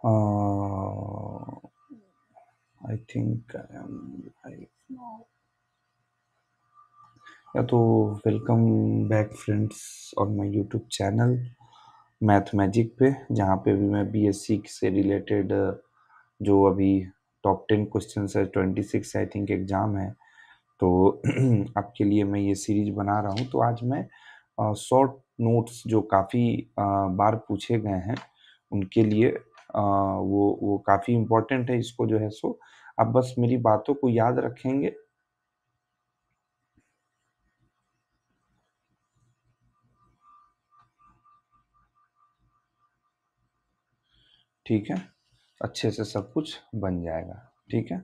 I think I am live now. या तो welcome back friends on my YouTube channel math magic पे, जहाँ पे भी मैं बीएससी से रिलेटेड जो अभी टॉप 10 क्वेश्चन है, 26 आई थिंक एग्ज़ाम है, तो आपके लिए मैं ये सीरीज बना रहा हूँ। तो आज मैं शॉर्ट नोट्स जो काफ़ी बार पूछे गए हैं उनके लिए वो काफ़ी इम्पोर्टेंट है। इसको जो है सो आप बस मेरी बातों को याद रखेंगे। ठीक है, अच्छे से सब कुछ बन जाएगा। ठीक है,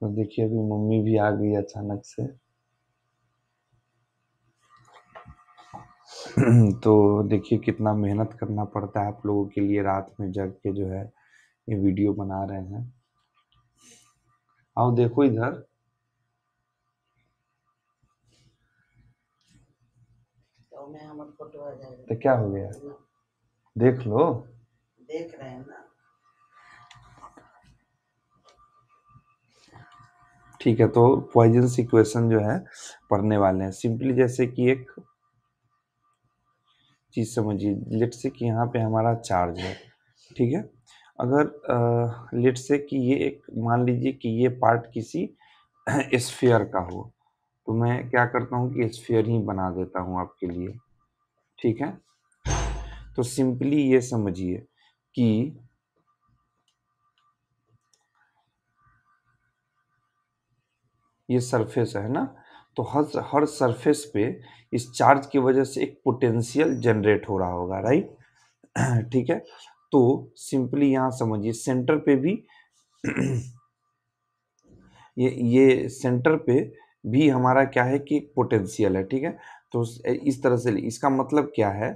तो देखिए अभी मम्मी भी आ गई अचानक से। तो देखिए कितना मेहनत करना पड़ता है आप लोगों के लिए, रात में जग के जो है ये वीडियो बना रहे हैं। आओ देखो इधर। तो क्या हो गया, देख लो। देख रहे हैं ना। ठीक है, तो पॉइजन्स इक्वेशन जो है पढ़ने वाले हैं सिंपली। जैसे कि एक चीज समझिए, लेट से कि यहाँ पे हमारा चार्ज है, ठीक है। अगर लेट से कि ये एक, मान लीजिए कि ये पार्ट किसी स्फीयर का हो, तो मैं क्या करता हूँ कि स्फीयर ही बना देता हूँ आपके लिए। ठीक है, तो सिंपली ये समझिए कि ये सरफेस है ना, तो हर हर सरफेस पे इस चार्ज की वजह से एक पोटेंशियल जनरेट हो रहा होगा, राइट। ठीक है, तो सिंपली यहाँ समझिए सेंटर पे भी ये सेंटर पे भी हमारा क्या है कि एक पोटेंशियल है। ठीक है, तो इस तरह से इसका मतलब क्या है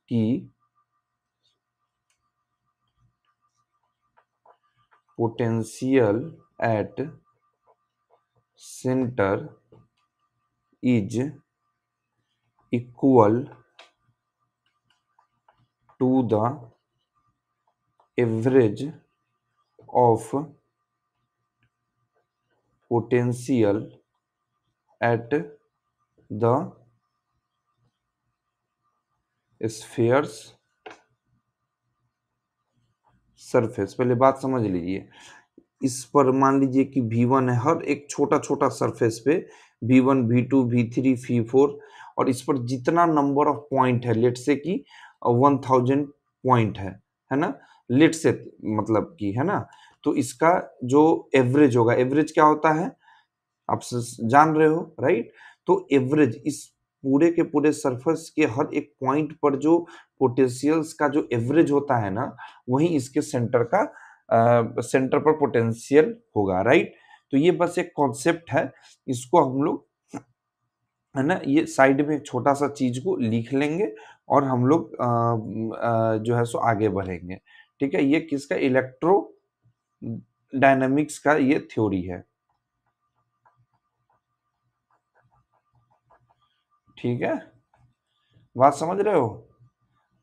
कि potential at centre is equal to the average of potential at the sphere's surface. पहले बात समझ लीजिए, इस पर मान लीजिए कि V1 है, हर एक छोटा छोटा सरफेस पे V1 V2 V3 V4, और इस पर जितना नंबर ऑफ पॉइंट है, लेट से कि 1000 पॉइंट है ना, लेट से मतलब कि है ना, तो इसका जो एवरेज होगा, एवरेज क्या होता है आप जान रहे हो, राइट। तो एवरेज इस पूरे के पूरे सरफेस के हर एक पॉइंट पर जो पोटेंशियल्स का जो एवरेज होता है ना, वही इसके सेंटर का सेंटर पर पोटेंशियल होगा, राइट। तो ये बस एक कॉन्सेप्ट है, इसको हम लोग है ना ये साइड में एक छोटा सा चीज को लिख लेंगे और हम लोग जो है सो आगे बढ़ेंगे। ठीक है, ये किसका, इलेक्ट्रो डायनामिक्स का ये थ्योरी है। ठीक है, बात समझ रहे हो।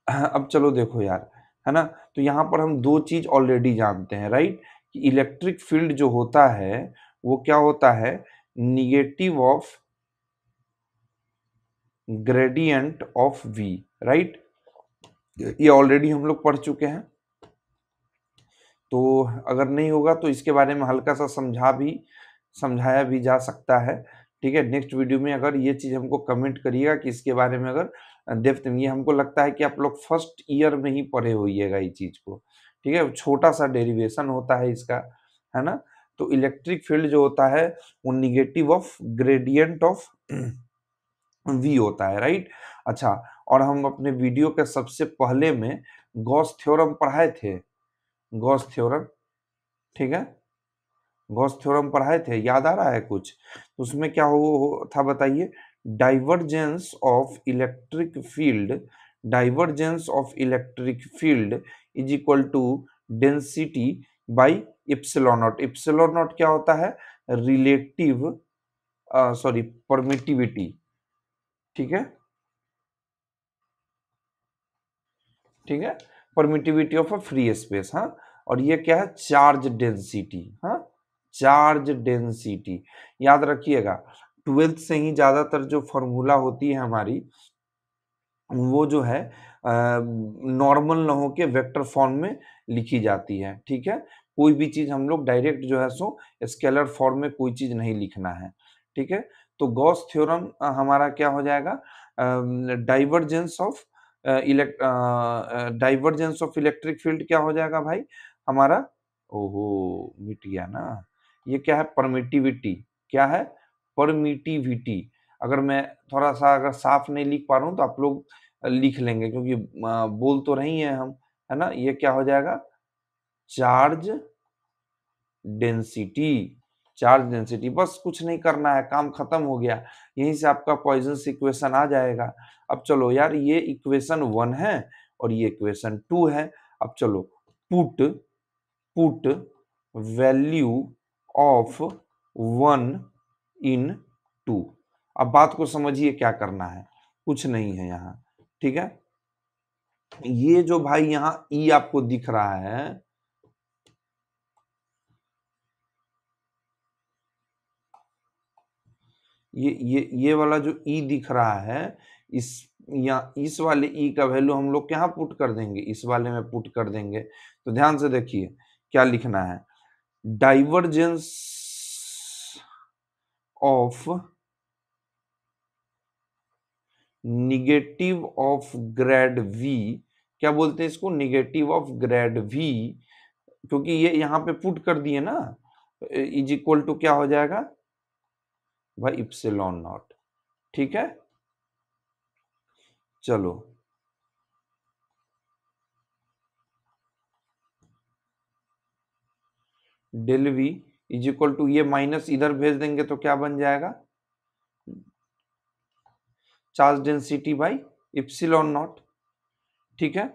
अब चलो देखो यार, है ना, तो यहाँ पर हम दो चीज ऑलरेडी जानते हैं, राइट, कि इलेक्ट्रिक फील्ड जो होता है वो क्या होता है, negative of gradient of V, right. ये ऑलरेडी हम लोग पढ़ चुके हैं, तो अगर नहीं होगा तो इसके बारे में हल्का सा समझाया भी जा सकता है। ठीक है, नेक्स्ट वीडियो में अगर ये चीज हमको कमेंट करिएगा कि इसके बारे में अगर डेप्थ में, ये हमको लगता है कि आप लोग फर्स्ट ईयर में ही पढ़े होइएगा ये चीज को। ठीक है, छोटा सा डेरिवेशन होता है इसका, है ना। तो इलेक्ट्रिक फील्ड जो होता है वो negative of gradient of V होता है, राइट। अच्छा, और हम अपने वीडियो के सबसे पहले में गॉस थ्योरम पढ़ाए थे, गॉस थ्योरम। ठीक है, गॉस थ्योरम पढ़ाए थे, याद आ रहा है कुछ, तो उसमें क्या था बताइए, divergence of electric field divergence of electric field is equal to density by epsilon naught. Epsilon naught क्या होता है? रिलेटिव सॉरी परमिटिविटी, ठीक है, ठीक है, permittivity of a free space. हाँ, और ये क्या है? Charge density. हाँ, चार्ज डेंसिटी याद रखिएगा, ट्वेल्थ से ही ज्यादातर जो फॉर्मूला होती है हमारी, वो जो है नॉर्मल न हो के वेक्टर फॉर्म में लिखी जाती है, ठीक है। कोई भी चीज हम लोग डायरेक्ट जो है सो स्केलर फॉर्म में कोई चीज नहीं लिखना है, ठीक है। तो गॉस थ्योरम हमारा क्या हो जाएगा? Divergence of divergence of electric field क्या हो जाएगा भाई हमारा? ओहो, मिट गया ना। ये क्या है? परमिटिविटी। क्या है? परमिटिविटी। अगर मैं थोड़ा सा अगर साफ नहीं लिख पा रहा हूँ तो आप लोग लिख लेंगे, क्योंकि बोल तो रही है हम, है ना। ये क्या हो जाएगा? Charge density. चार्ज डेंसिटी, बस कुछ नहीं करना है, काम खत्म हो गया। यहीं से आपका पॉइजन्स इक्वेशन आ जाएगा। अब चलो यार, ये इक्वेशन 1 है और ये इक्वेशन 2 है। अब चलो, पुट पुट वैल्यू ऑफ 1 इन 2। अब बात को समझिए, क्या करना है? कुछ नहीं है यहाँ, ठीक है। ये जो भाई यहाँ ई आपको दिख रहा है, ये वाला जो ई दिख रहा है, इस या इस वाले ई का वैल्यू हम लोग यहाँ पुट कर देंगे, इस वाले में पुट कर देंगे। तो ध्यान से देखिए क्या लिखना है। Divergence of negative of grad V, क्या बोलते हैं इसको? निगेटिव ऑफ ग्रेड वी, क्योंकि ये यहाँ पे पुट कर दिए ना, इज इक्वल टू क्या हो जाएगा भाई? इप्सिलॉन नॉट, ठीक है। चलो, del V is equal to, ये माइनस इधर भेज देंगे तो क्या बन जाएगा? Charge density by epsilon naught, ठीक है।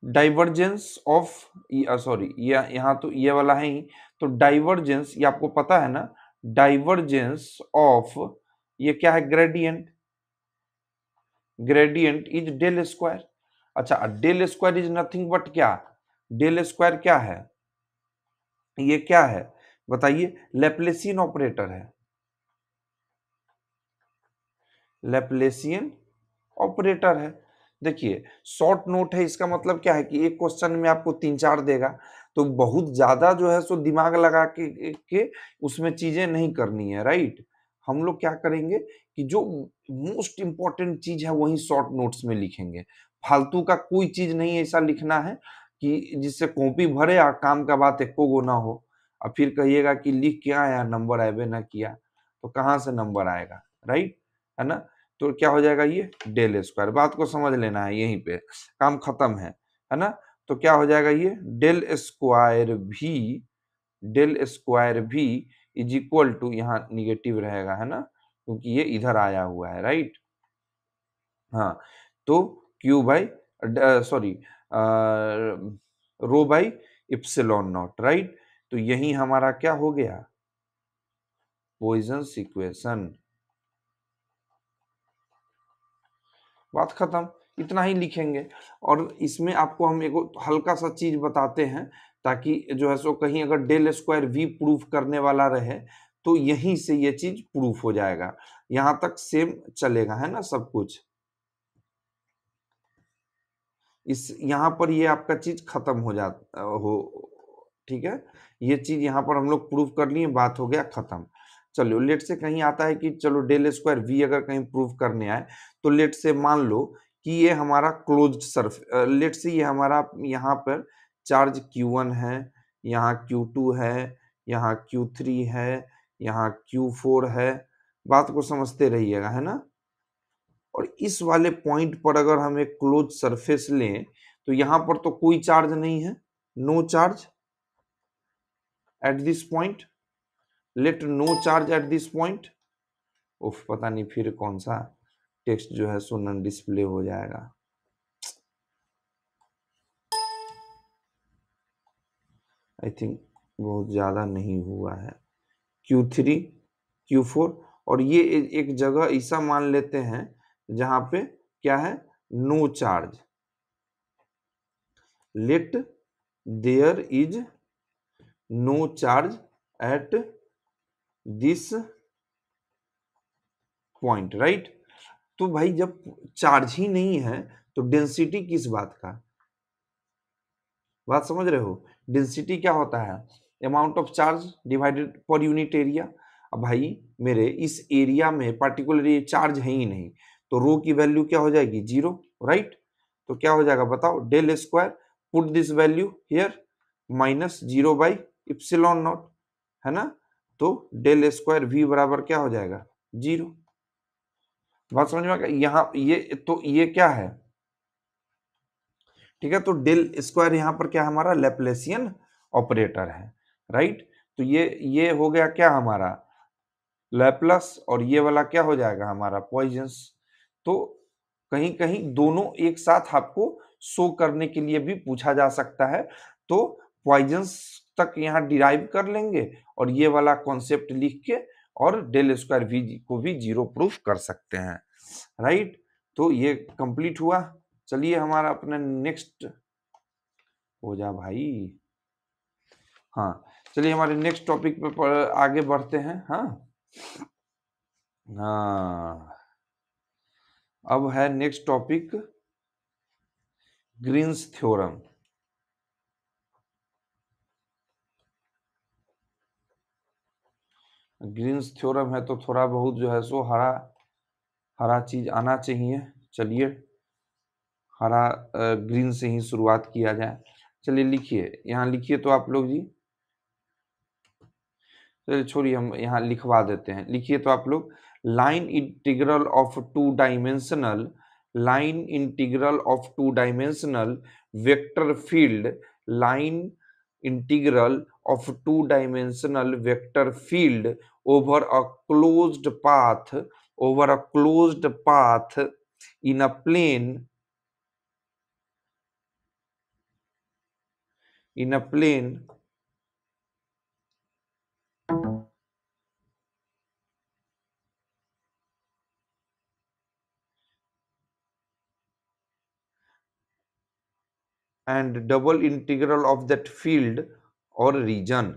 डाइवर्जेंस ऑफ, सॉरी ये यहाँ तो ये वाला है ही, तो डाइवर्जेंस ये आपको पता है ना, डाइवर्जेंस ऑफ ये क्या है? Gradient. Gradient is del square. अच्छा, del square is nothing but क्या? डेल स्क्वायर क्या है? ये क्या है बताइए? लैप्लेसियन ऑपरेटर है, लैप्लेसियन ऑपरेटर है। देखिए, शॉर्ट नोट है, इसका मतलब क्या है कि एक क्वेश्चन में आपको 3-4 देगा, तो बहुत ज्यादा जो है सो दिमाग लगा के उसमें चीजें नहीं करनी है, राइट। हम लोग क्या करेंगे कि जो मोस्ट इंपॉर्टेंट चीज है वही शॉर्ट नोट्स में लिखेंगे। फालतू का कोई चीज नहीं ऐसा लिखना है कि जिससे कॉपी भरे और काम का बात एको गो ना हो, और फिर कहिएगा कि लिख क्या आया, नंबर आए ना किया, तो कहाँ से नंबर आएगा, राइट, है ना। तो क्या हो जाएगा? ये डेल स्क्वायर। बात को समझ लेना है, यहीं पे काम खत्म है ना। तो क्या हो जाएगा? ये डेल स्क्वायर भी इज इक्वल टू, यहाँ निगेटिव रहेगा, है ना, क्योंकि ये इधर आया हुआ है, राइट। हाँ, तो Q by, sorry, rho by epsilon naught, right. तो यही हमारा क्या हो गया? Poisson's equation. बात खत्म, इतना ही लिखेंगे। और इसमें आपको हम एक हल्का सा चीज बताते हैं, ताकि जो है सो कहीं अगर डेल स्क्वायर वी प्रूफ करने वाला रहे तो यहीं से ये चीज प्रूफ हो जाएगा। यहां तक सेम चलेगा, है ना, सब कुछ। इस यहाँ पर ये आपका चीज खत्म हो जाता हो, ठीक है। ये चीज यहाँ पर हम लोग प्रूफ कर लिए, बात हो गया खत्म। चलो, लेट से कहीं आता है कि चलो डेल स्क्वायर वी अगर कहीं प्रूफ करने आए, तो लेट से मान लो कि ये हमारा क्लोज्ड सर्फ, लेट से ये हमारा यहाँ पर चार्ज Q1 है, यहाँ Q2 है, यहाँ Q3 है, यहाँ Q4 है। बात को समझते रहिएगा, है ना। और इस वाले पॉइंट पर अगर हम एक क्लोज सरफेस लें, तो यहां पर तो कोई चार्ज नहीं है, no charge at this point, let no charge at this point. उफ, पता नहीं फिर कौन सा टेक्स्ट जो है सो नन डिस्प्ले हो जाएगा। आई थिंक बहुत ज़्यादा नहीं हुआ है, Q3 Q4, और ये एक जगह ऐसा मान लेते हैं जहां पे क्या है, no charge, let there is no charge at this point, right. तो भाई जब चार्ज ही नहीं है तो डेंसिटी किस बात का, बात समझ रहे हो। डेंसिटी क्या होता है, amount of charge divided per unit area. अब भाई मेरे इस एरिया में पार्टिकुलर ये चार्ज है ही नहीं, तो रो की वैल्यू क्या हो जाएगी, 0, राइट। तो क्या हो जाएगा बताओ, del square, put this value here, minus 0/ε0, है ना। तो डेल स्क्वायर वी बराबर क्या हो जाएगा, 0। बात समझ में आ गया, यहाँ ये तो ये क्या है, ठीक है। तो डेल स्क्वायर यहाँ पर क्या हमारा लैप्लासियन ऑपरेटर है, राइट। तो ये हो गया क्या हमारा लैपलस, और ये वाला क्या हो जाएगा हमारा पॉइजंस। तो कहीं कहीं दोनों एक साथ आपको शो करने के लिए भी पूछा जा सकता है, तो पॉइजंस तक यहाँ डिराइव कर लेंगे और ये वाला कॉन्सेप्ट लिख के और डेल स्क्वायर वी को भी 0 प्रूफ कर सकते हैं, राइट। तो ये कंप्लीट हुआ। चलिए हमारा अपना नेक्स्ट हो जा भाई, हाँ चलिए हमारे नेक्स्ट टॉपिक पे आगे बढ़ते हैं। हाँ हाँ, अब है next topic Green's theorem. Green's theorem है तो थोड़ा बहुत जो है सो हरा हरा चीज आना चाहिए। चलिए हरा ग्रीन से ही शुरुआत किया जाए। चलिए लिखिए, यहाँ लिखिए तो आप लोग जी, चलिए छोड़िए हम यहाँ लिखवा देते हैं। लिखिए तो आप लोग, line integral of two dimensional, line integral of two dimensional vector field, line integral of two dimensional vector field over a closed path, over a closed path in a plane, in a plane and double integral of that field or region।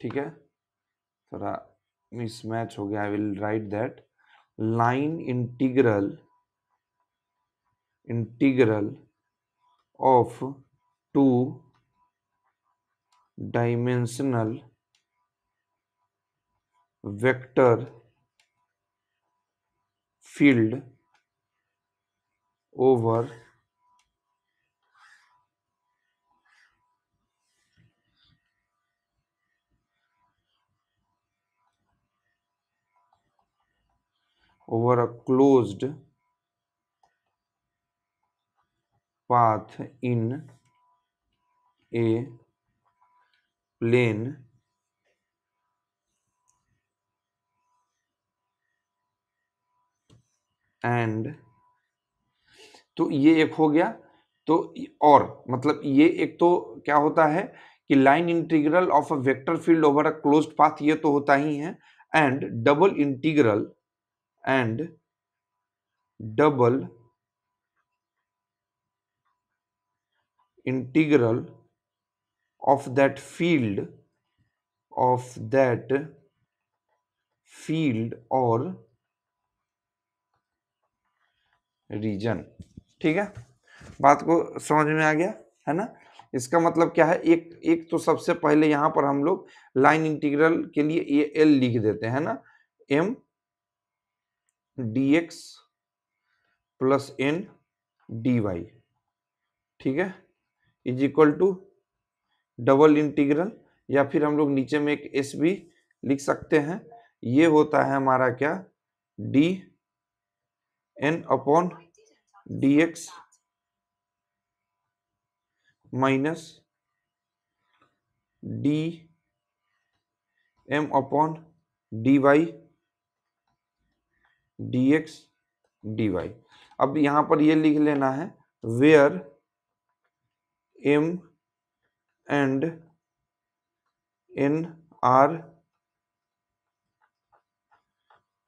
ठीक है, थोड़ा mismatch हो गया, I will write that, line integral, integral of two dimensional vector field over over a closed path in a plane and, तो ये एक हो गया। तो और मतलब ये एक तो क्या होता है कि line integral of a vector field over a closed path, ये तो होता ही है। And double integral, and double integral of that field, of that field और रीजन। ठीक है, बात को समझ में आ गया है ना। इसका मतलब क्या है, एक एक तो सबसे पहले यहां पर हम लोग लाइन इंटीग्रल के लिए ये एल लिख देते हैं ना, M D X plus N D Y, ठीक है, is equal to double integral, या फिर हम लोग नीचे में एक एस भी लिख सकते हैं। ये होता है हमारा क्या, D N upon D X minus D M upon D Y D X D Y. अब यहां पर ये लिख लेना है, where M and in are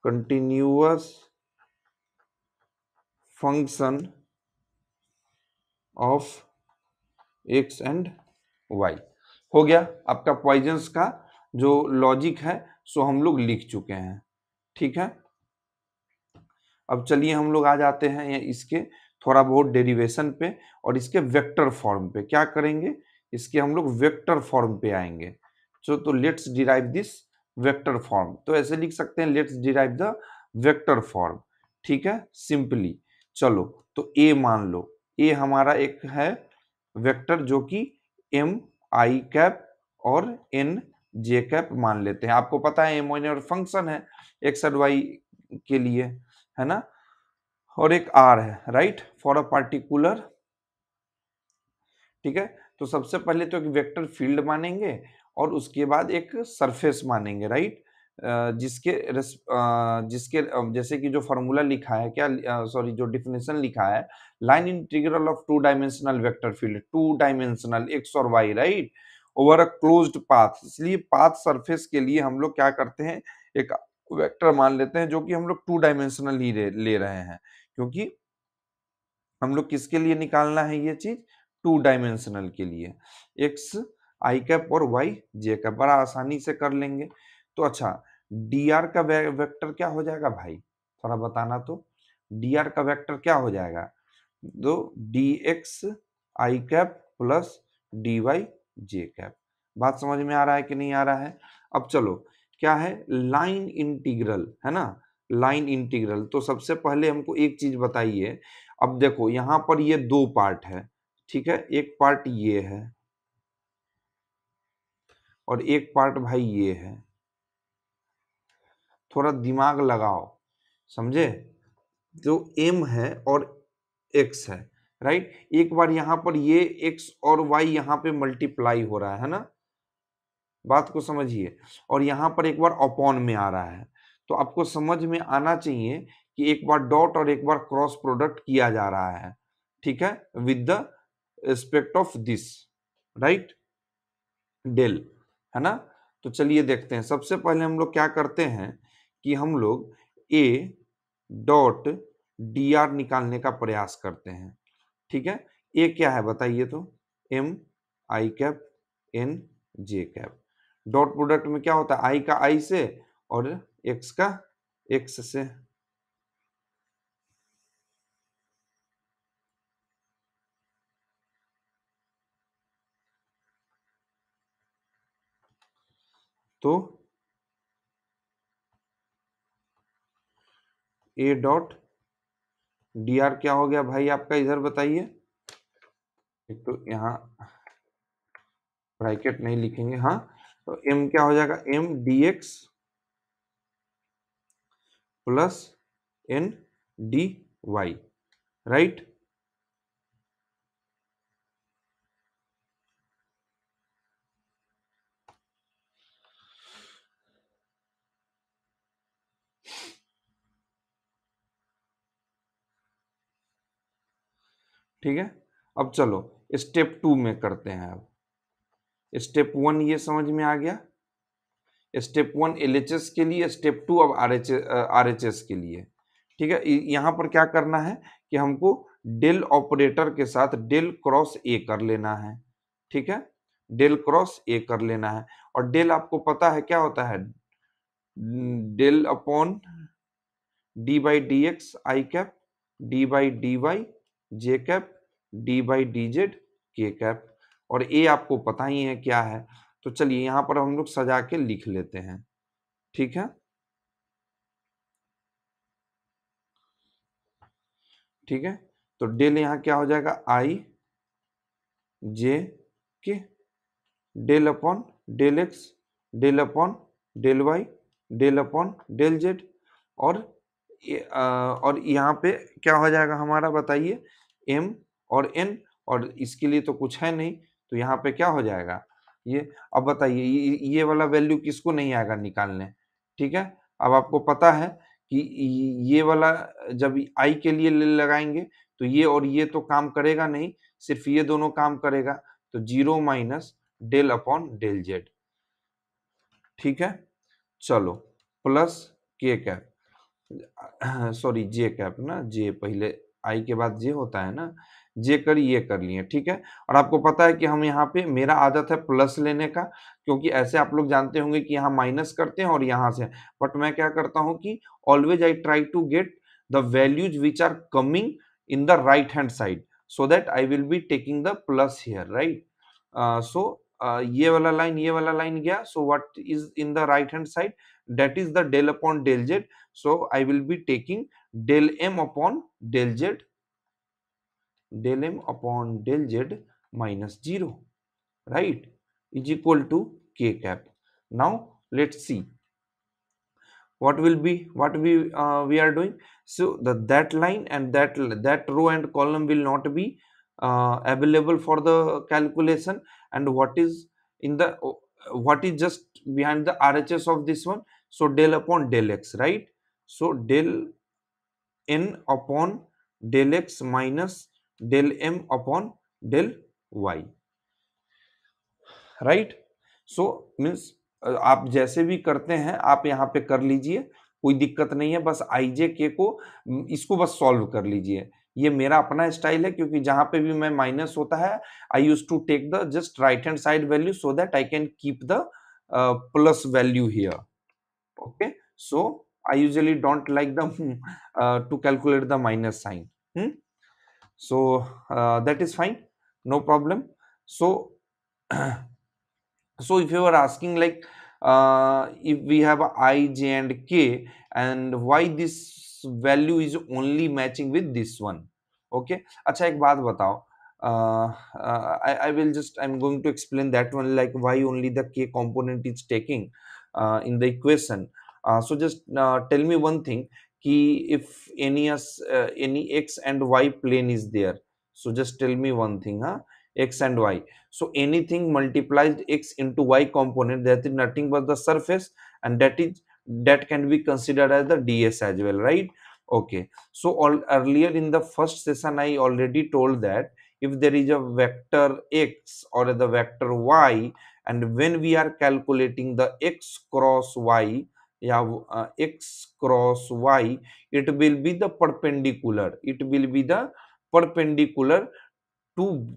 continuous function of x and y। हो गया आपका पॉइजन्स का जो लॉजिक है सो हम लोग लिख चुके हैं। ठीक है, अब चलिए हम लोग आ जाते हैं इसके थोड़ा बहुत डेरिवेशन पे और इसके वेक्टर फॉर्म पे। क्या करेंगे, इसके हम लोग वेक्टर फॉर्म पे आएंगे। तो let's derive this vector form. तो ऐसे लिख सकते हैं, let's derive the vector form. ठीक है, सिंपली चलो तो ए मान लो, ए हमारा एक है वेक्टर जो कि एम आई कैप और एन जे कैप मान लेते हैं। आपको पता है एम और फंक्शन है एक्स और वाई के लिए, है ना, और एक आर है, राइट, फॉर अ पार्टिकुलर। ठीक है, तो सबसे पहले तो एक वेक्टर फील्ड मानेंगे और उसके बाद एक सरफेस मानेंगे, राइट, जैसे कि जो फॉर्मूला लिखा है, क्या सॉरी जो डिफिनेशन लिखा है, line integral of two dimensional vector field, two dimensional X और Y, right, over a closed path. इसलिए पाथ सरफेस के लिए हम लोग क्या करते हैं, एक वेक्टर मान लेते हैं जो कि हम लोग टू डायमेंशनल ही ले रहे हैं, क्योंकि हम लोग किसके लिए निकालना है ये चीज, टू डायमेंशनल के लिए, एक्स आई कैप और वाई जे कैप, बड़ा आसानी से कर लेंगे। तो अच्छा, डी आर का वेक्टर क्या हो जाएगा भाई, थोड़ा बताना तो, डी आर का वेक्टर क्या हो जाएगा, तो D X I cap plus D Y J cap. बात समझ में आ रहा है कि नहीं आ रहा है। अब चलो, क्या है, लाइन इंटीग्रल है ना, लाइन इंटीग्रल। तो सबसे पहले हमको एक चीज बताइए, अब देखो यहां पर ये दो पार्ट है, ठीक है, एक पार्ट ये है और एक पार्ट भाई ये है। थोड़ा दिमाग लगाओ, समझे, जो m है और x है, राइट, एक बार यहां पर ये x और y यहां पे मल्टीप्लाई हो रहा है ना, बात को समझिए, और यहां पर एक बार अपॉन में आ रहा है। तो आपको समझ में आना चाहिए कि एक बार डॉट और एक बार क्रॉस प्रोडक्ट किया जा रहा है, ठीक है, with the respect of this, right, del, है ना। तो चलिए देखते हैं, सबसे पहले हम लोग क्या करते हैं कि हम लोग ए डॉट डी आर निकालने का प्रयास करते हैं। ठीक है, ए क्या है बताइए तो, M I cap N J cap. Dot product में क्या होता है, आई का आई से और एक्स का एक्स से। तो ए डॉट डी आर क्या हो गया भाई आपका, इधर बताइए। एक तो यहाँ ब्रैकेट नहीं लिखेंगे, हाँ, तो एम क्या हो जाएगा, M D X plus N D Y, right. ठीक है, अब चलो स्टेप 2 में करते हैं। अब स्टेप 1 ये समझ में आ गया, स्टेप 1 एलएचएस के लिए, स्टेप 2 अब आरएचएस के लिए। ठीक है, यहाँ पर क्या करना है कि हमको डेल ऑपरेटर के साथ डेल क्रॉस ए कर लेना है। ठीक है, डेल क्रॉस ए कर लेना है, और डेल आपको पता है क्या होता है, del upon D by D X I cap, D by D Y J cap, D by D Z K cap, और ए आपको पता ही है क्या है। तो चलिए यहाँ पर हम लोग सजा के लिख लेते हैं। ठीक है, ठीक है, तो डेल यहाँ क्या हो जाएगा, I J K, del upon del X, del upon del Y, del upon del Z, और और यहाँ पे क्या हो जाएगा हमारा बताइए, एम और एन, और इसके लिए तो कुछ है नहीं, तो यहाँ पे क्या हो जाएगा ये। अब बताइए ये वाला वैल्यू किसको नहीं आएगा निकालने। ठीक है, अब आपको पता है कि ये वाला जब आई के लिए लगाएंगे तो ये और ये तो काम करेगा नहीं, सिर्फ ये दोनों काम करेगा, तो zero minus del upon del Z. ठीक है, चलो प्लस के कैप, सॉरी जे कैप ना, जे पहले आई के बाद जे होता है ना, जे कर ये कर लिए, ठीक है। और आपको पता है कि हम यहाँ पे, मेरा आदत है प्लस लेने का, क्योंकि ऐसे आप लोग जानते होंगे कि यहाँ माइनस करते हैं और यहाँ से, बट मैं क्या करता हूँ कि always I try to get the values which are coming in the right hand side, so that I will be taking the plus here, right. So ये वाला लाइन गया, so what is in the right hand side, that is the del upon del z, so I will be taking del m upon del z minus 0, right, is equal to k cap. Now let's see what will be, what we are doing. So that line and that row and column will not be available for the calculation, and what is in the, what is just behind the RHS of this one, so del upon del x, right. So del n upon del x minus del m upon del y, right. So means आप जैसे भी करते हैं आप यहाँ पे कर लीजिए, कोई दिक्कत नहीं है, बस आई जे के को, इसको बस सॉल्व कर लीजिए। ये मेरा अपना स्टाइल है, क्योंकि जहां पे भी मैं माइनस होता है I use to take the just right hand side value, so that I can keep the plus value here, okay. So I usually don't like the to calculate the minus sign, so that is fine, no problem. So so if you are asking like if we have I, J and K, and why this value is only matching with this one, okay। अच्छा एक बात बताओ, I will just, I'm going to explain that one, like why only the K component is taking in the equation. So just tell me one thing, कि if any X and Y plane is there, so just tell me one thing, huh? X and Y, so anything multiplied x into y component, that is nothing but the surface, and that can be considered as the ds as well, right? Okay, so earlier in the first session I already told that if there is a vector x or the vector y, and when we are calculating the x cross y, yeah, x cross y, it will be the perpendicular, to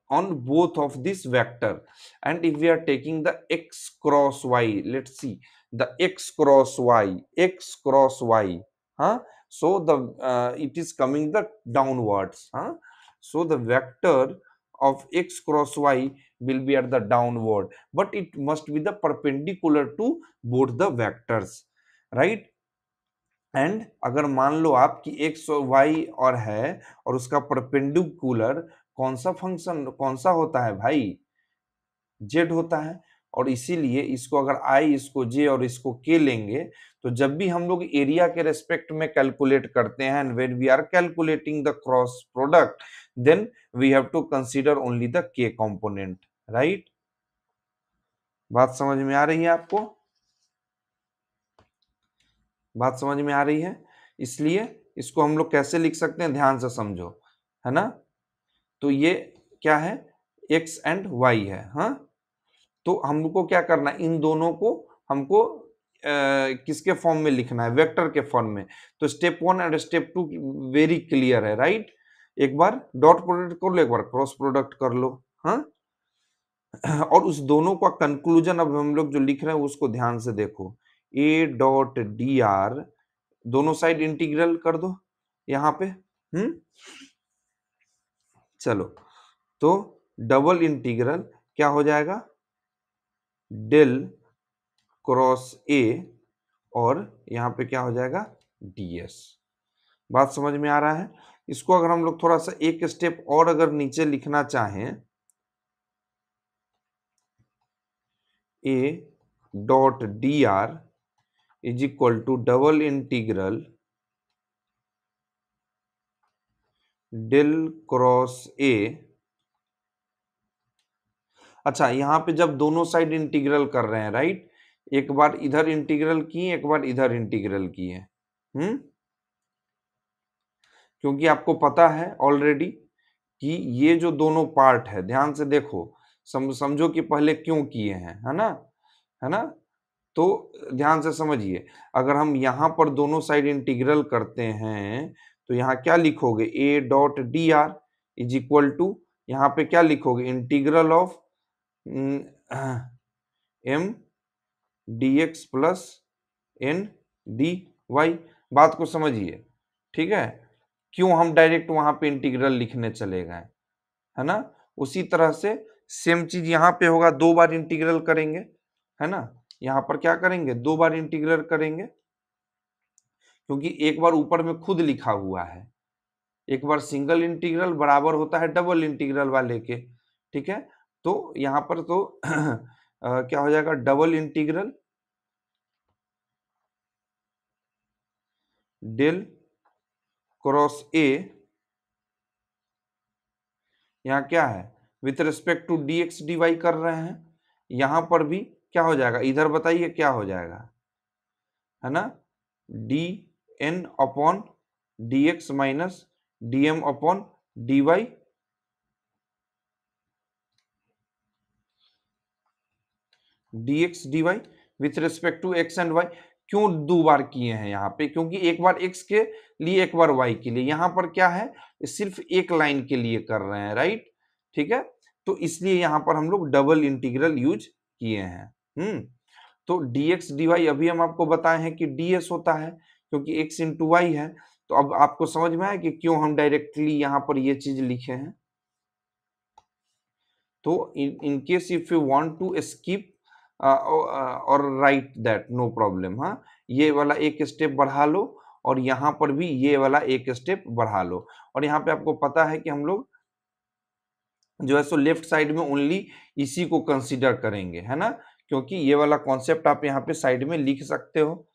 on both of this vector. And if we are taking the x cross y, let's see the x cross y, huh? So the it is coming the downwards, huh? So the vector of x cross y will be at the downward, but it must be the perpendicular to both the vectors, right? And अगर मान लो आप कि x और Y और है, और उसका perpendicular कौन सा फंक्शन, कौन सा होता है भाई, जेड होता है। और इसीलिए इसको अगर आई, इसको जे और इसको के लेंगे, तो जब भी हम लोग एरिया के रेस्पेक्ट में कैलकुलेट करते हैं, and when we are calculating the cross product, then we have to consider only the K component, right. बात समझ में आ रही है आपको? बात समझ में आ रही है? इसलिए इसको हम लोग कैसे लिख सकते हैं, ध्यान से समझो, है ना। तो ये क्या है, x एंड y है, हाँ। तो हमको क्या करना है, इन दोनों को हमको किसके फॉर्म में लिखना है, वेक्टर के फॉर्म में। तो step 1 and step 2 very clear है, राइट। एक बार डॉट प्रोडक्ट कर लो, एक बार क्रॉस प्रोडक्ट कर लो, हाँ। और उस दोनों का कंक्लूजन अब हम लोग जो लिख रहे हैं उसको ध्यान से देखो, ए डॉट डी आर, दोनों साइड इंटीग्रल कर दो यहाँ पे, चलो। तो डबल इंटीग्रल क्या हो जाएगा, डेल क्रॉस ए, और यहाँ पे क्या हो जाएगा, ds। बात समझ में आ रहा है? इसको अगर हम लोग थोड़ा सा एक स्टेप और अगर नीचे लिखना चाहें, A dot D R is equal to double integral del cross A. अच्छा, यहाँ पे जब दोनों साइड इंटीग्रल कर रहे हैं, राइट, एक बार इधर इंटीग्रल किए, एक बार इधर इंटीग्रल किए, क्योंकि आपको पता है ऑलरेडी कि ये जो दोनों पार्ट है, ध्यान से देखो, समझो कि पहले क्यों किए हैं, है ना, है ना। तो ध्यान से समझिए, अगर हम यहाँ पर दोनों साइड इंटीग्रल करते हैं तो यहाँ क्या लिखोगे, A dot D R is equal to, यहाँ पे क्या लिखोगे, integral of M D X plus N D Y. बात को समझिए, ठीक है, क्यों हम डायरेक्ट वहां पे इंटीग्रल लिखने चले गए, है ना। उसी तरह से सेम चीज यहाँ पे होगा, 2 बार इंटीग्रल करेंगे, है ना। यहाँ पर क्या करेंगे, 2 बार इंटीग्रल करेंगे, क्योंकि एक बार ऊपर में खुद लिखा हुआ है, एक बार सिंगल इंटीग्रल बराबर होता है डबल इंटीग्रल वाले के, ठीक है। तो यहाँ पर तो क्या हो जाएगा, double integral del cross A, यहाँ क्या है, with respect to D X D Y कर रहे हैं, यहां पर भी क्या हो जाएगा, इधर बताइए क्या हो जाएगा, है ना, D N upon D X minus D M upon D Y, D X D Y with respect to X and Y. क्यों 2 बार किए हैं यहाँ पे, क्योंकि एक बार x के लिए एक बार y के लिए, यहाँ पर क्या है, सिर्फ एक लाइन के लिए कर रहे हैं, राइट, ठीक है। तो इसलिए यहाँ पर हम लोग डबल इंटीग्रल यूज किए हैं। तो dx dy अभी हम आपको बताए हैं कि ds होता है, क्योंकि x इंटू वाई है। तो अब आपको समझ में आया कि क्यों हम डायरेक्टली यहाँ पर ये चीज लिखे हैं। तो in case if you want to skip और राइट दैट, नो प्रॉब्लम, हाँ, ये वाला एक स्टेप बढ़ा लो और यहाँ पर भी ये वाला एक स्टेप बढ़ा लो। और यहाँ पे आपको पता है कि हम लोग जो है सो लेफ्ट साइड में ओनली इसी को कंसीडर करेंगे, है ना, क्योंकि ये वाला कॉन्सेप्ट आप यहाँ पे साइड में लिख सकते हो,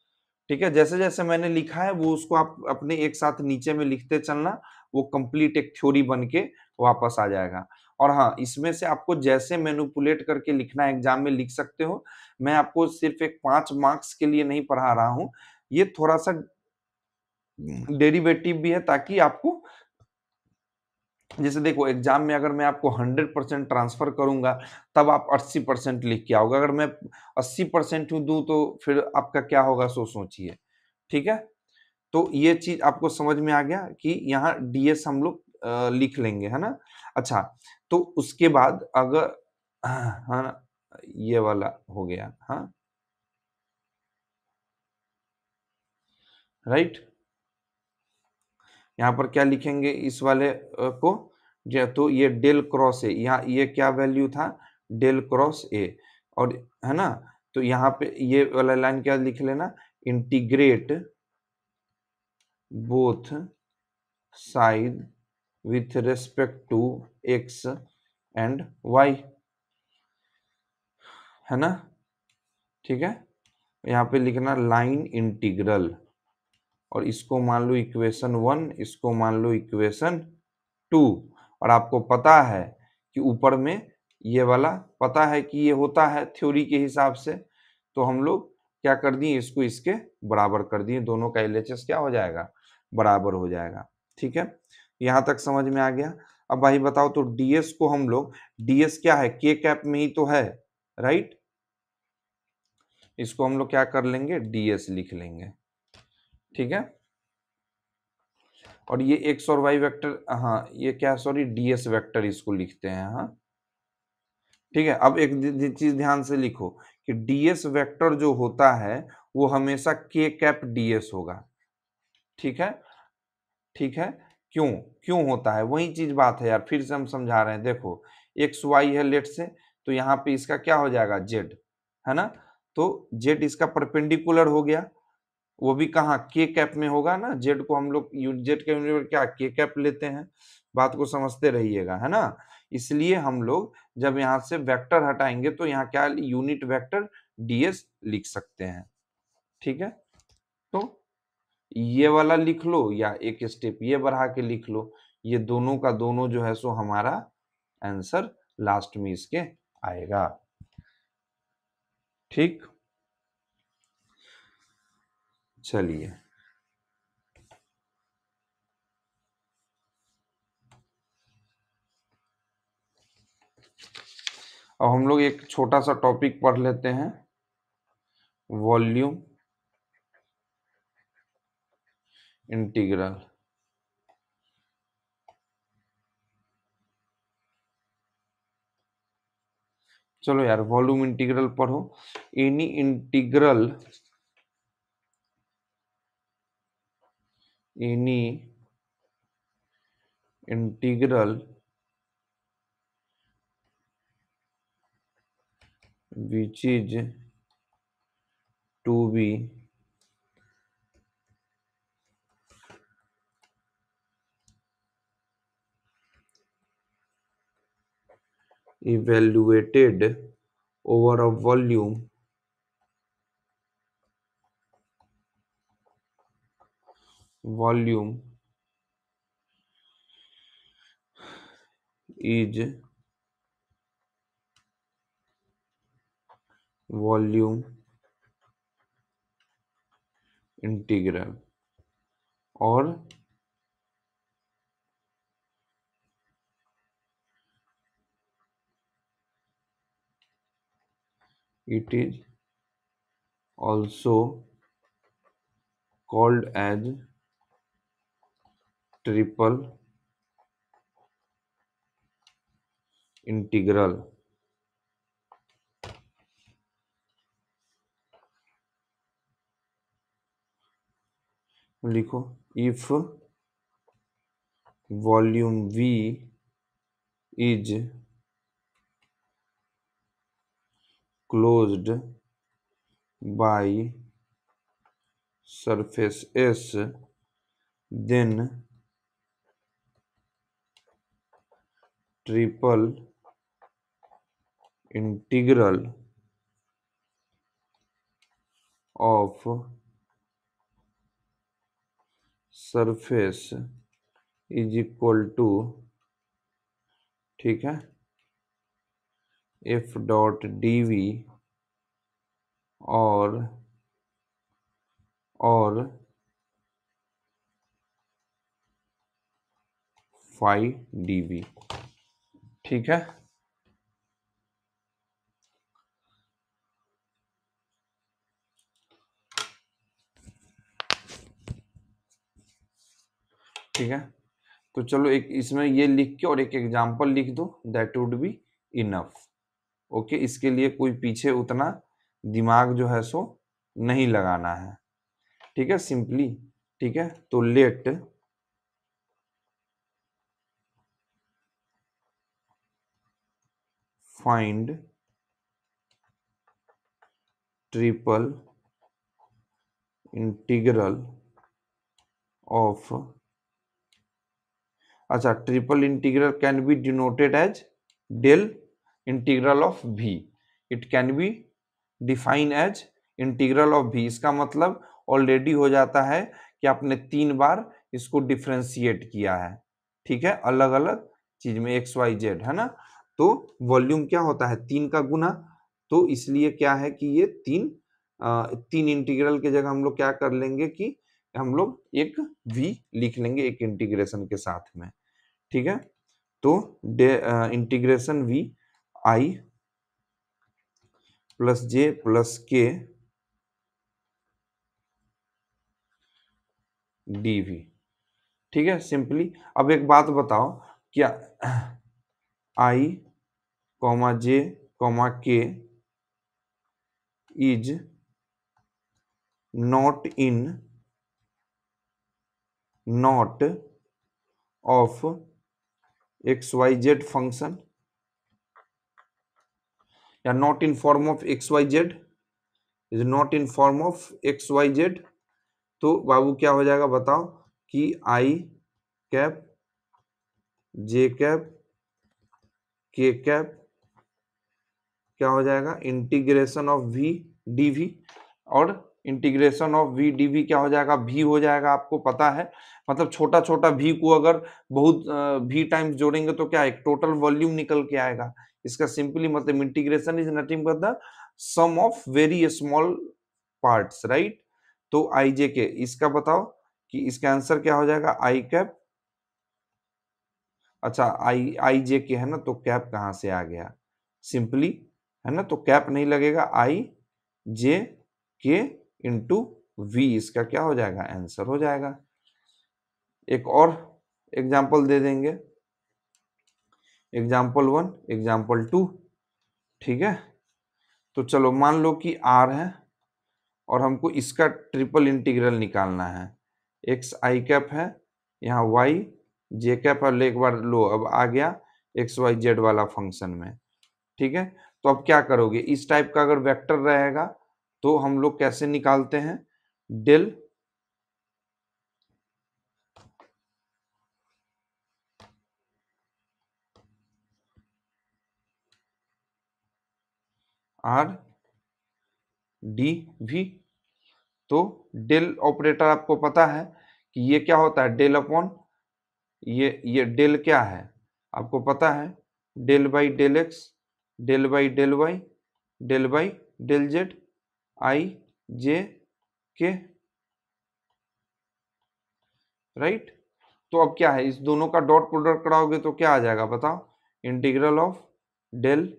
ठीक है। जैसे जैसे मैंने लिखा है वो उसको आप अपने एक साथ नीचे में लिखते चलना, वो कंप्लीट एक थ्योरी बन के वापस आ जाएगा। और हाँ, इसमें से आपको जैसे मैनिपुलेट करके लिखना है एग्जाम में लिख सकते हो। मैं आपको सिर्फ एक 5 मार्क्स के लिए नहीं पढ़ा रहा हूँ, ये थोड़ा सा डेरिवेटिव भी है, ताकि आपको, जैसे देखो एग्जाम में अगर मैं आपको 100% ट्रांसफर करूंगा तब आप 80% लिख के आओगे, अगर मैं 80% दूं तो फिर आपका क्या होगा सो सोचिए, ठीक है। तो ये चीज आपको समझ में आ गया कि यहाँ डीएस हम लोग लिख लेंगे, है ना। अच्छा, तो उसके बाद अगर हाँ ना, ये वाला हो गया, हाँ, राइट। यहाँ पर क्या लिखेंगे इस वाले को, तो ये डेल क्रॉस ए, यहाँ ये क्या वैल्यू था, डेल क्रॉस ए, और है ना, तो यहाँ पे ये वाला लाइन क्या लिख लेना, integrate both side with respect to X and Y, है ना, ठीक है। यहाँ पे लिखना लाइन इंटीग्रल, और इसको मान लो इक्वेशन 1, इसको मान लो इक्वेशन 2। और आपको पता है कि ऊपर में ये वाला पता है कि ये होता है थ्योरी के हिसाब से, तो हम लोग क्या कर दिए, इसको इसके बराबर कर दिए, दोनों का एलएचएस क्या हो जाएगा, बराबर हो जाएगा, ठीक है। यहाँ तक समझ में आ गया। अब भाई बताओ, तो डीएस को हम लोग, डीएस क्या है, के कैप में ही तो है, राइट, इसको हम लोग क्या कर लेंगे, डीएस लिख लेंगे, ठीक है। और ये एक्स और वाई वेक्टर, हाँ ये क्या, सॉरी डीएस वेक्टर इसको लिखते हैं, हाँ, ठीक है। अब एक चीज ध्यान से लिखो कि डीएस वेक्टर जो होता है वो हमेशा के कैप डीएस होगा, ठीक है, ठीक है। क्यों, क्यों होता है, वही चीज बात है यार, फिर से हम समझा रहे हैं। देखो एक्स वाई है लेट से, तो यहाँ पे इसका क्या हो जाएगा, जेड, है ना, तो जेड इसका परपेंडिकुलर हो गया, वो भी कहाँ, के कैप में होगा ना, जेड को हम लोग जेड के यूनिट क्या के कैप लेते हैं, बात को समझते रहिएगा, है ना। इसलिए हम लोग जब यहाँ से वेक्टर हटाएंगे तो यहाँ क्या यूनिट वेक्टर डीएस लिख सकते हैं, ठीक है। तो ये वाला लिख लो या एक स्टेप ये बढ़ा के लिख लो, ये दोनों का दोनों जो है सो हमारा आंसर लास्ट में इसके आएगा, ठीक। चलिए, अब हम लोग एक छोटा सा टॉपिक पढ़ लेते हैं, वॉल्यूम इंटीग्रल। चलो यार वॉल्यूम इंटीग्रल पढ़ो। Any integral, any integral which is to be evaluated over a volume is volume integral, और it is also called as triple integral. लिखो if volume V is closed by surface S, then triple integral of surface is equal to, ठीक है, F dot D V और five D V. ठीक है, ठीक है। तो चलो एक इसमें ये लिख के और एक एग्जांपल लिख दो, that would be enough. Okay, इसके लिए कोई पीछे उतना दिमाग जो है सो नहीं लगाना है, ठीक है, सिंपली। ठीक है, तो let find triple integral of, अच्छा, triple integral can be denoted as del integral of v, it can be define as integral of v। इसका मतलब ऑलरेडी हो जाता है कि आपने 3 बार इसको डिफ्रेंशिएट किया है, ठीक है, अलग अलग चीज में x y z, है ना। तो वॉल्यूम क्या होता है, 3 का गुना, तो इसलिए क्या है कि ये 3 इंटीग्रल के जगह हम लोग क्या कर लेंगे कि हम लोग एक v लिख लेंगे एक इंटीग्रेशन के साथ में, ठीक है। तो integration v i plus J plus के dv, ठीक है, सिंपली। अब एक बात बताओ, क्या i comma J comma K is not of X Y Z function, या not in form of X Y Z, is not in form of X Y Z. तो बाबू क्या हो जाएगा बताओ कि I cap J cap K cap क्या हो जाएगा, integration of V D V, और integration of V D V क्या हो जाएगा, भी हो जाएगा। आपको पता है, मतलब छोटा छोटा भी को अगर बहुत भी टाइम्स जोड़ेंगे तो क्या एक टोटल वॉल्यूम निकल के आएगा। इसका सिंपली मतलब integration is nothing but the sum of very small parts, right. तो आई जे के, इसका बताओ कि इसका आंसर क्या हो जाएगा, आई कैप, अच्छा आई जे के है ना, तो कैप कहां से आ गया, सिंपली, है ना, तो कैप नहीं लगेगा, आई जे के इंटू वी इसका क्या हो जाएगा, आंसर हो जाएगा। एक और एग्जाम्पल दे देंगे, एग्जाम्पल 1, एग्जाम्पल 2, ठीक है। तो चलो मान लो कि r है और हमको इसका ट्रिपल इंटीग्रल निकालना है। एक्स आई कैप है, यहाँ y जे कैप है, एक बार लो अब आ गया एक्स वाई जेड वाला फंक्शन में, ठीक है। तो अब क्या करोगे, इस टाइप का अगर वेक्टर रहेगा तो हम लोग कैसे निकालते हैं, डेल आर डी वी। तो डेल ऑपरेटर आपको पता है कि ये क्या होता है, डेल अपॉन ये डेल क्या है आपको पता है, del by del X, del by del Y, del by del Z, I J K, right. तो अब क्या है, इस दोनों का डॉट प्रोडक्ट कराओगे तो क्या आ जाएगा बताओ, integral of del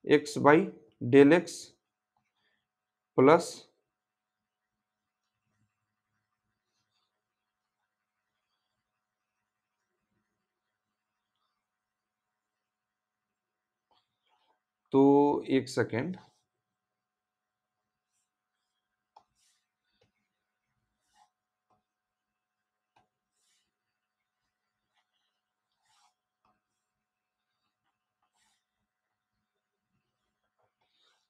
X by del X plus तो एक सेकेंड,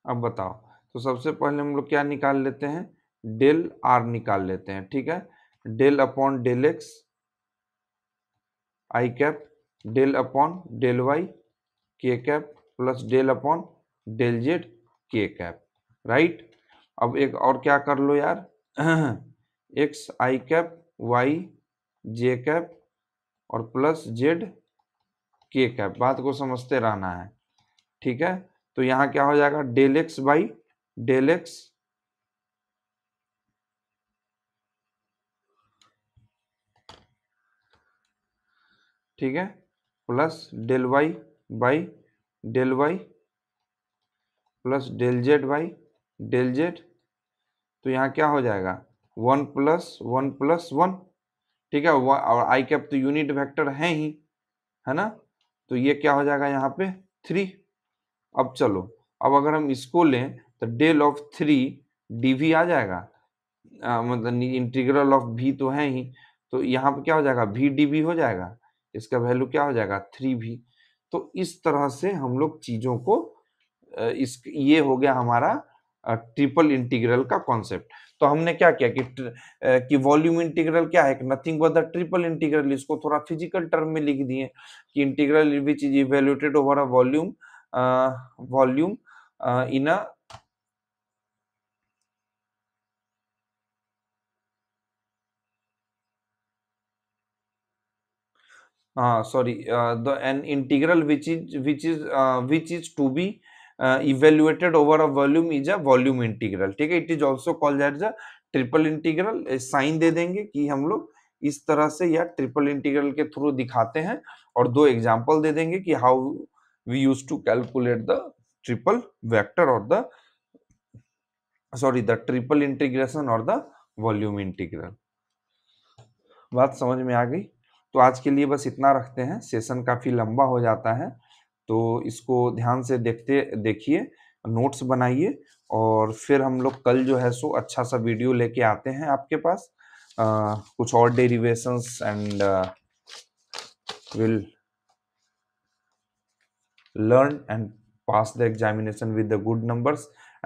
अब बताओ। तो सबसे पहले हम लोग क्या निकाल लेते हैं, डेल आर निकाल लेते हैं, ठीक है। Del upon del X I cap, del upon del Y K cap plus del upon del Z K cap, right. अब एक और क्या कर लो यार, X I cap Y J cap और प्लस जेड के कैप, बात को समझते रहना है, ठीक है। तो यहाँ क्या हो जाएगा, del X by del X ठीक है, plus del Y by del Y plus del Z by del Z. तो यहाँ क्या हो जाएगा, 1 + 1 + 1, ठीक है। और आई कैप तो यूनिट वेक्टर है ही, है ना। तो ये क्या हो जाएगा यहाँ पे 3। अब चलो, अब अगर हम इसको लें तो डेल ऑफ 3 dv आ जाएगा, मतलब इंटीग्रल ऑफ v तो है ही, तो यहाँ पे क्या हो जाएगा, v dv हो जाएगा, इसका वैल्यू क्या हो जाएगा 3v। तो इस तरह से हम लोग चीजों को इस ये हो गया हमारा ट्रिपल इंटीग्रल का कॉन्सेप्ट। तो हमने क्या किया कि वॉल्यूम इंटीग्रल क्या है, nothing but the triple integral, इसको थोड़ा फिजिकल टर्म में लिख दिए कि integral which is evaluated over a volume volume in a sorry, the an integral which is to be evaluated over a volume is a volume integral, ठीक है। It is also called as a triple integral. Sign दे देंगे कि हम लोग इस तरह से या ट्रिपल इंटीग्रल के थ्रू दिखाते हैं, और दो एग्जांपल दे देंगे कि how we use to calculate the triple vector और द द ट्रिपल इंटीग्रेशन और द वॉल्यूम इंटीग्रल। बात समझ में आ गई। तो आज के लिए बस इतना रखते हैं, सेशन काफी लंबा हो जाता है, तो इसको ध्यान से देखिए, नोट्स बनाइए, और फिर हम लोग कल जो है सो अच्छा सा वीडियो लेके आते हैं आपके पास, कुछ और derivations, and will learn and pass the examination with the good numbers